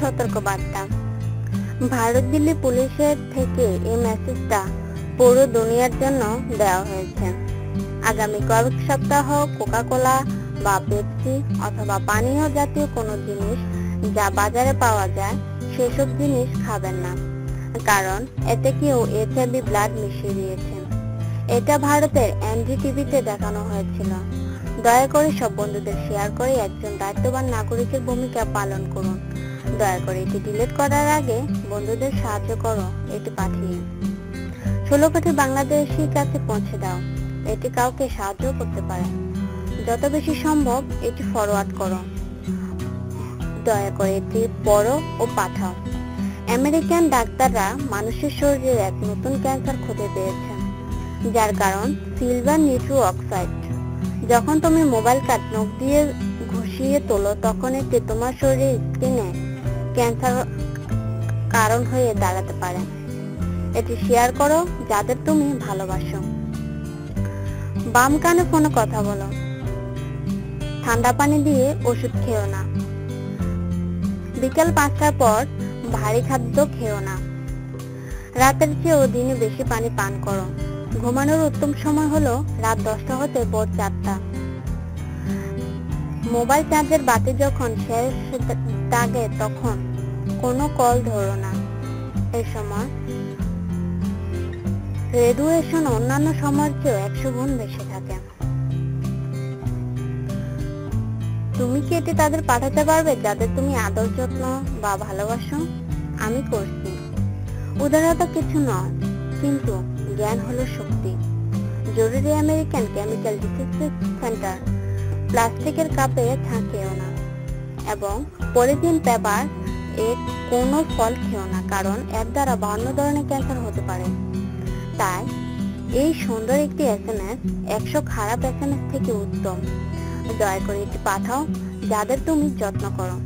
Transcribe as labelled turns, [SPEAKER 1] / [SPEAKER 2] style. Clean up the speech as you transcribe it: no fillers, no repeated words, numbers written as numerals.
[SPEAKER 1] সতর্কবার্তা। ভারত দিল্লি পুলিশের থেকে এই মেসেজটা পুরো দুনিয়ার জন্য দেওয়া হয়েছে। আগামী কয়েক সপ্তাহ কোকা-কোলা বা পেপসি অথবা পানীয় জাতীয় কোনো জিনিস যা বাজারে পাওয়া যায় সেসব জিনিস খাবেন না, কারণ এতে কেউ এইচআইভি ব্লাড মিশিয়ে দিয়েছে। এটা ভারতের এনডিটিভিতে দেখানো হয়েছিল। দয়া করে সব বন্ধুদের শেয়ার করে একজন দায়িত্ববান নাগরিকের ভূমিকা পালন করুন। দয়া করে এটি ডিলিট করার আগে বন্ধুদের সাহায্য করো এটি পাঠিয়ে 16 কোটি বাংলাদেশির কাছে পৌঁছে দাও। এটি কাউকে সাহায্য করতে পারে। যত বেশি সম্ভব এটি ফরওয়ার্ড করো। দয়া করে এটি পড়ো ও পাঠাও। আমেরিকান ডাক্তাররা মানুষের শরীরে এক নতুন ক্যান্সার খুঁজে পেয়েছেন, যার কারণ সিলভার নিট্রো অক্সাইড। যখন তুমি মোবাইল কার্ড নখ দিয়ে ঘষিয়ে তোলো, তখন এটি তোমার শরীরের স্কিনে ক্যান্সার কারণ হয়ে দাঁড়াতে পারে। এটি শেয়ার করো যাদের তুমি ভালোবাসো। বাম কানে ফোনে কথা বলো। ঠান্ডা পানি দিয়ে ওষুধ খেও না। বিকেল 5টার পর ভারী খাদ্য খেও না। রাতের চেয়েও দিনে বেশি পানি পান করো। ঘুমানোর উত্তম সময় হলো রাত 10টা হতে ভোর 4টা। মোবাইল চার্জের বাতি যখন শেষ দাগে তখন কোনো কল ধরো না। এই সময় রেডিয়েশন অন্যান্য সময়ের চেয়ে 100 গুণ বেশি থাকে। তুমি কি এটি তাদের পাঠাতে পারবে যাদের তুমি আদর যত্ন বা ভালোবাসো? আমি করছি। উদারতা কিছু নয়, কিন্তু জ্ঞান হলো শক্তি। জরুরি আমেরিকান কেমিক্যাল ডিসিজ সেন্টার। প্লাস্টিকের কাপে চা খেও না এবং পলিথিন পেপার এর কোনো ফল খেও না, কারণ এর দ্বারা 52 ধরনের ক্যান্সার হতে পারে। তাই এই সুন্দর একটি এসএমএস 100 খারাপ এসএমএস থেকে উত্তম। দয়া করে এটি পাঠাও যাদের তুমি যত্ন করো।